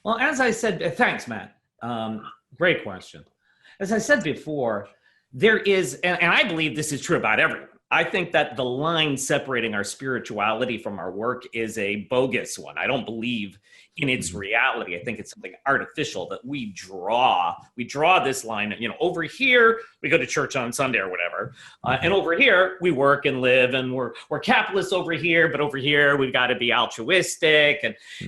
Well, as I said, thanks, Matt. Great question. As I said before, there is, and I believe this is true about everyone, I think that the line separating our spirituality from our work is a bogus one. I don't believe in its reality. I think it's something artificial that we draw. We draw this line, over here, we go to church on Sunday or whatever. And over here, we work and live, and we're capitalists over here, but over here, we've got to be altruistic.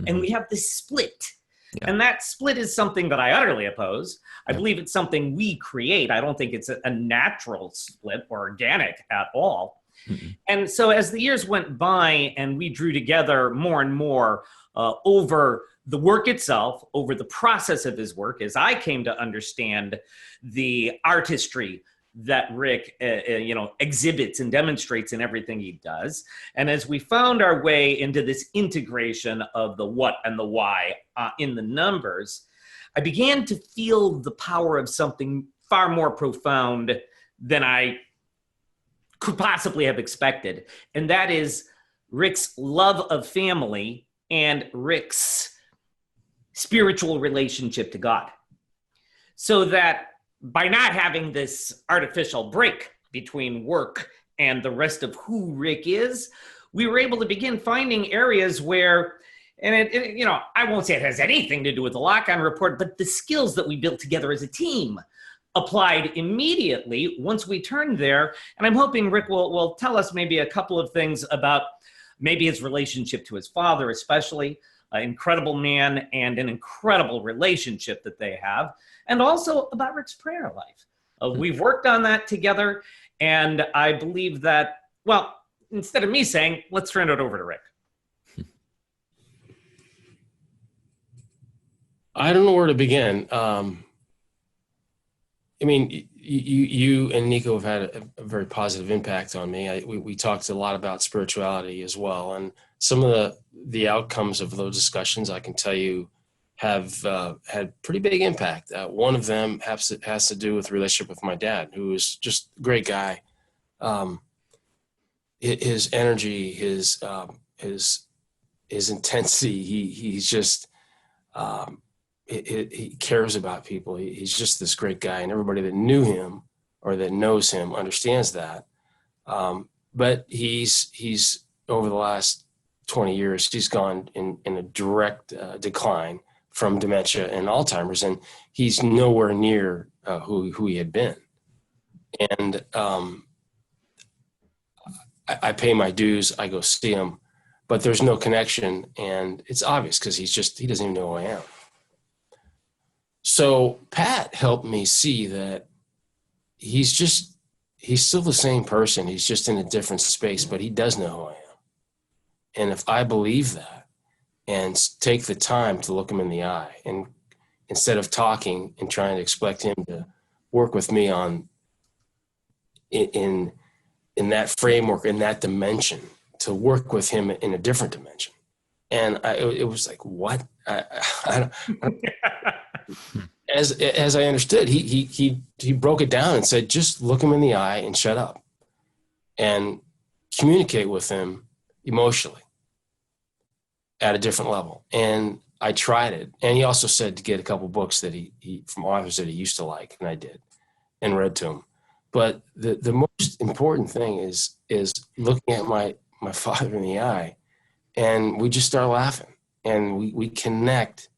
And we have this split. Yeah. And that split is something that I utterly oppose. I believe it's something we create. I don't think it's a natural split or organic at all. Mm-hmm. And so as the years went by and we drew together more and more over the work itself, over the process of his work, as I came to understand the artistry that Rick, exhibits and demonstrates in everything he does. And as we found our way into this integration of the what and the why in the numbers, I began to feel the power of something far more profound than I could possibly have expected. And that is Rick's love of family and Rick's spiritual relationship to God. So that by not having this artificial break between work and the rest of who Rick is, we were able to begin finding areas where, and I won't say it has anything to do with the lock-on report, but the skills that we built together as a team applied immediately once we turned there. And I'm hoping Rick will tell us maybe a couple of things about maybe his relationship to his father, especially. An incredible man and an incredible relationship that they have, and also about Rick's prayer life. We've worked on that together, and I believe that, well, instead of me saying, let's turn it over to Rick. I don't know where to begin. You and Nico have had a very positive impact on me. We talked a lot about spirituality as well, and some of the outcomes of those discussions, I can tell you, have had pretty big impact. One of them has to do with the relationship with my dad, who is just a great guy. His energy, his intensity, he's just he cares about people. He's just this great guy, and everybody that knew him or that knows him understands that. But he's over the last 20 years, he's gone in a direct decline from dementia and Alzheimer's, and he's nowhere near who he had been. And I pay my dues, I go see him, but there's no connection, and it's obvious because he doesn't even know who I am. So Pat helped me see that he's still the same person. He's just in a different space, but he does know who I am. And if I believe that and take the time to look him in the eye, and instead of talking and trying to expect him to work with me in that framework, in that dimension, to work with him in a different dimension. And it was like, what? I don't as I understood, he broke it down and said, just look him in the eye and shut up and communicate with him emotionally at a different level. And I tried it. And he also said to get a couple books that he from authors that he used to like, and I did, and read to him. But the most important thing is looking at my father in the eye, and we just start laughing, and we connect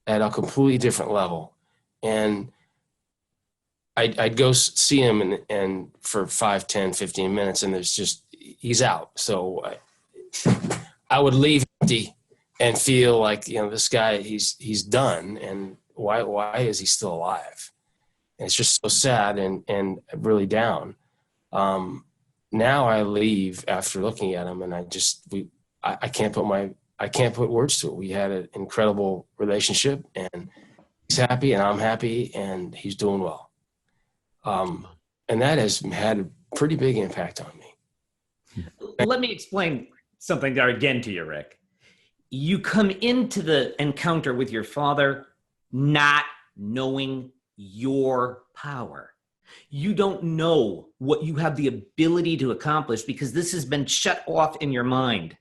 at a completely different level. And I'd go see him and for 5, 10, 15 minutes, and he's out. So I would leave empty, and feel like, this guy, he's done. And why is he still alive? And it's just so sad and really down. Now I leave after looking at him, and I can't put words to it. We had an incredible relationship, and he's happy and I'm happy and he's doing well. And that has had a pretty big impact on me. Let me explain something there again to you, Rick. You come into the encounter with your father not knowing your power. You don't know what you have the ability to accomplish because this has been shut off in your mind.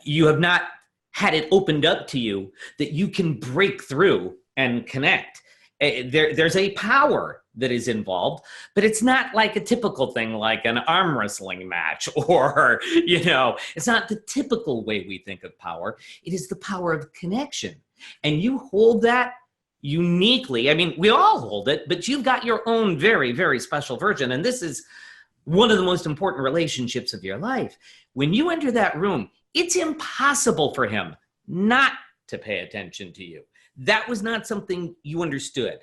You have not had it opened up to you that you can break through and connect. There's a power that is involved, but it's not like a typical thing like an arm wrestling match or, it's not the typical way we think of power. It is the power of connection. And you hold that uniquely. I mean, we all hold it, but you've got your own very, very special version. And this is one of the most important relationships of your life. When you enter that room, it's impossible for him not to pay attention to you. That was not something you understood.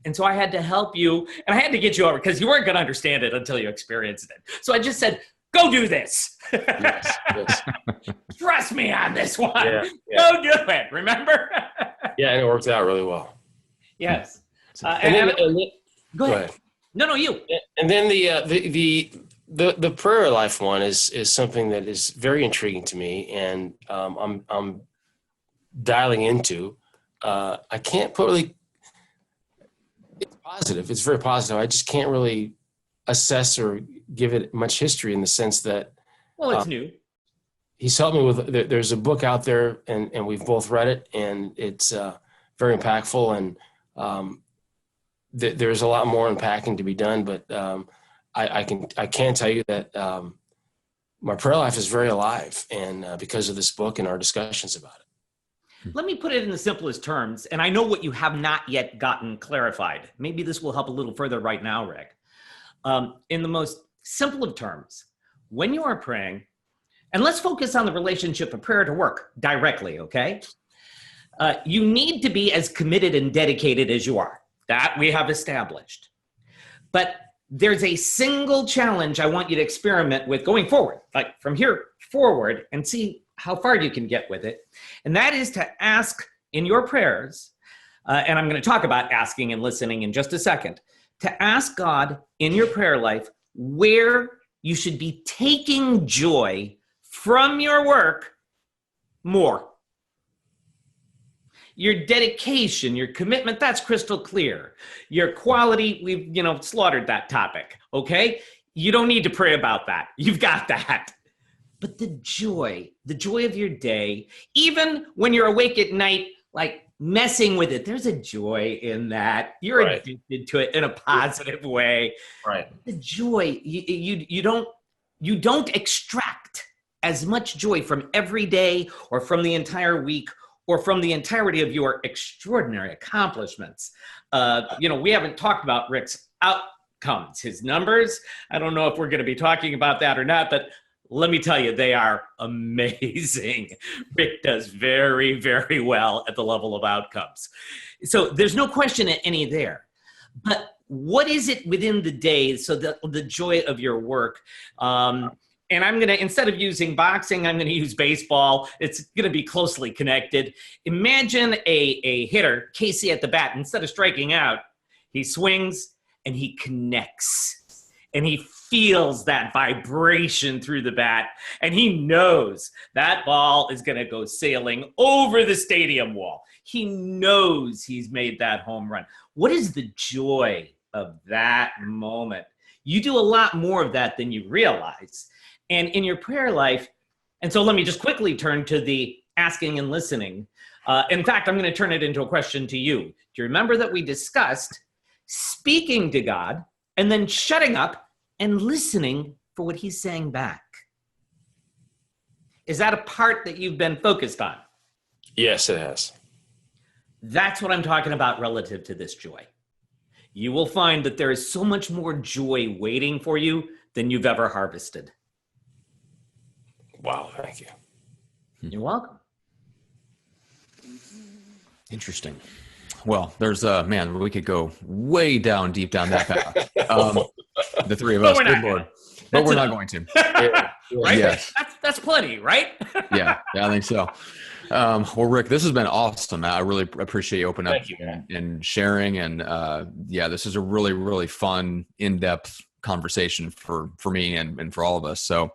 And so I had to help you, and I had to get you over because you weren't going to understand it until you experienced it. So I just said, go do this. Yes. Trust me on this one. Yeah. Go do it. Remember? Yeah, and it worked out really well. Yes. Go ahead. No, you. And then the prayer life one is something that is very intriguing to me, and I'm dialing into. I can't put really. It's positive. It's very positive. I just can't really assess or give it much history in the sense that. Well, it's new. He's helped me with. There's a book out there, and we've both read it, and it's very impactful. And there's a lot more unpacking to be done, but I can tell you that my prayer life is very alive, and because of this book and our discussions about it. Let me put it in the simplest terms, and I know what you have not yet gotten clarified. Maybe this will help a little further right now, Rick. In the most simple of terms, when you are praying, and let's focus on the relationship of prayer to work directly, okay? You need to be as committed and dedicated as you are. That we have established. But there's a single challenge I want you to experiment with going forward, like from here forward, and see how far you can get with it. And that is to ask in your prayers, and I'm going to talk about asking and listening in just a second, to ask God in your prayer life where you should be taking joy from your work more. Your dedication, your commitment, that's crystal clear. Your quality, we've, slaughtered that topic, okay? You don't need to pray about that. You've got that. But the joy of your day, even when you're awake at night, like messing with it, there's a joy in that. You're right. Addicted to it in a positive way. Right. The joy, you don't extract as much joy from every day or from the entire week or from the entirety of your extraordinary accomplishments. We haven't talked about Rick's outcomes, his numbers. I don't know if we're going to be talking about that or not, but let me tell you, they are amazing. Rick does very, very well at the level of outcomes. So there's no question at any there. But what is it within the day, so the joy of your work? And I'm going to, instead of using boxing, I'm going to use baseball. It's going to be closely connected. Imagine a hitter, Casey at the bat, instead of striking out, he swings and he connects. And he feels that vibration through the bat. And he knows that ball is going to go sailing over the stadium wall. He knows he's made that home run. What is the joy of that moment? You do a lot more of that than you realize. And in your prayer life, and so let me just quickly turn to the asking and listening. In fact, I'm going to turn it into a question to you. Do you remember that we discussed speaking to God and then shutting up and listening for what he's saying back? Is that a part that you've been focused on? Yes, it has. That's what I'm talking about relative to this joy. You will find that there is so much more joy waiting for you than you've ever harvested. Wow, thank you. You're welcome. Interesting. Well, there's man, we could go way down, deep down that path. The three of us, good Lord. But we're not going to. Right? Yes. That's plenty, right? Yeah, I think so. Well, Rick, this has been awesome. I really appreciate you opening up and sharing. And this is a really, really fun, in-depth conversation for me and for all of us. So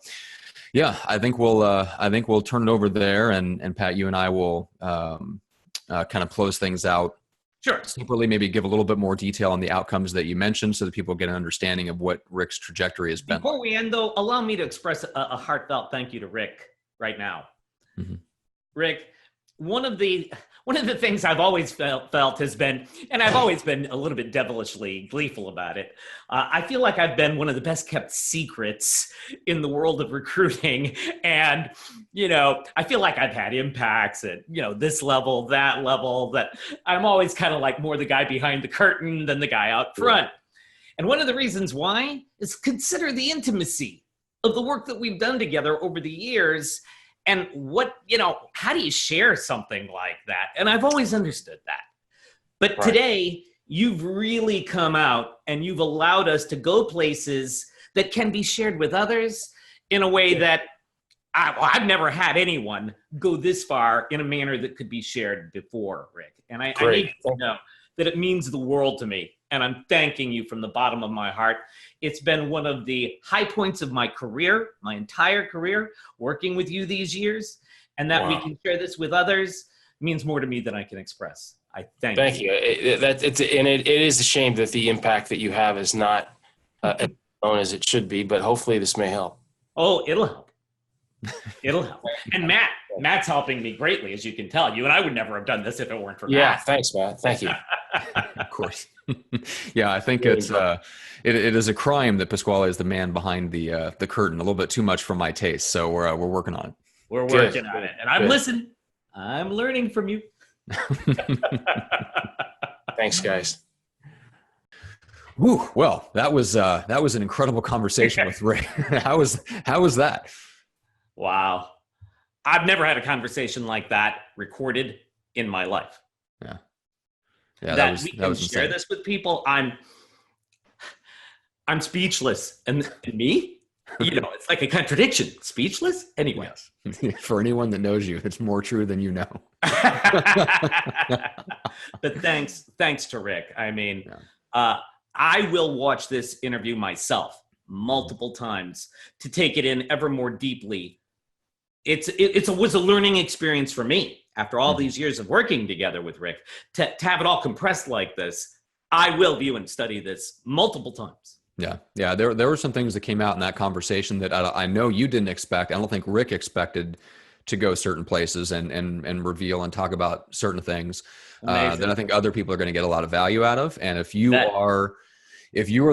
yeah, I think we'll turn it over there, and Pat, you and I will kind of close things out. Sure. Separately, maybe give a little bit more detail on the outcomes that you mentioned so that people get an understanding of what Rick's trajectory has been. Before we end, though, allow me to express a heartfelt thank you to Rick right now. Mm-hmm. Rick, one of the things I've always felt has been, and I've always been a little bit devilishly gleeful about it, I feel like I've been one of the best kept secrets in the world of recruiting. And, I feel like I've had impacts at, this level, that level, that I'm always kind of like more the guy behind the curtain than the guy out front. Yeah. And one of the reasons why is consider the intimacy of the work that we've done together over the years. And how do you share something like that? And I've always understood that. But today, you've really come out and you've allowed us to go places that can be shared with others in a way that I've never had anyone go this far in a manner that could be shared before, Rick. And I need to know that it means the world to me. And I'm thanking you from the bottom of my heart. It's been one of the high points of my career, my entire career, working with you these years. And that we can share this with others means more to me than I can express. I thank you. It is a shame that the impact that you have is not as known as it should be, but hopefully this may help. Oh, it'll help. It'll help. And Matt's helping me greatly, as you can tell. You and I would never have done this if it weren't for Matt. Yeah, thanks, Matt. Thank you. Of course. Yeah, I think it is a crime that Pasquale is the man behind the curtain. A little bit too much for my taste, so we're working on it. We're working on it, and I'm listening. I'm learning from you. Thanks, guys. Whew, well, that was an incredible conversation with Ray. How was that? Wow. I've never had a conversation like that recorded in my life. Yeah. Yeah, that we can share this with people. I'm speechless. And me? It's like a contradiction. Speechless? Anyway. Yes. For anyone that knows you, it's more true than you know. But thanks to Rick. I mean, I will watch this interview myself multiple times to take it in ever more deeply. It was a learning experience for me after all these years of working together with Rick to have it all compressed like this. I will view and study this multiple times. Yeah. There were some things that came out in that conversation that I know you didn't expect. I don't think Rick expected to go certain places and reveal and talk about certain things that I think other people are going to get a lot of value out of. And if you are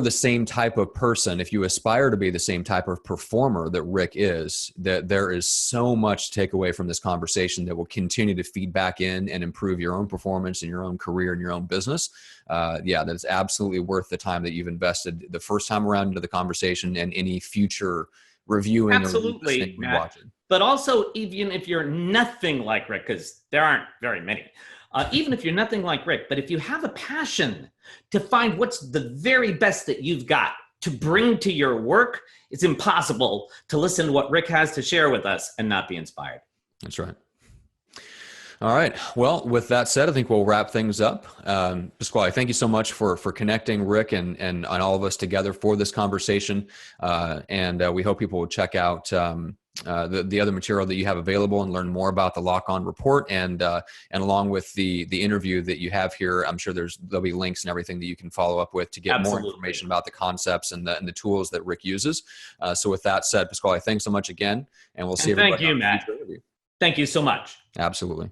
the same type of person, if you aspire to be the same type of performer that Rick is, that there is so much to take away from this conversation that will continue to feed back in and improve your own performance in your own career and your own business. That is absolutely worth the time that you've invested the first time around into the conversation and any future reviewing. Absolutely, or watching. But also, even if you're nothing like Rick, because there aren't very many, even if you're nothing like Rick, but if you have a passion to find what's the very best that you've got to bring to your work, it's impossible to listen to what Rick has to share with us and not be inspired. That's right. All right. Well, with that said, I think we'll wrap things up. Pasquale, thank you so much for connecting Rick and all of us together for this conversation. And we hope people will check out the other material that you have available and learn more about the Lock On Report. And along with the interview that you have here, I'm sure there'll be links and everything that you can follow up with to get more information about the concepts and the tools that Rick uses. So with that said, Pasquale, thanks so much again. And we'll see everybody. Thank you, Matt. Thank you so much. Absolutely.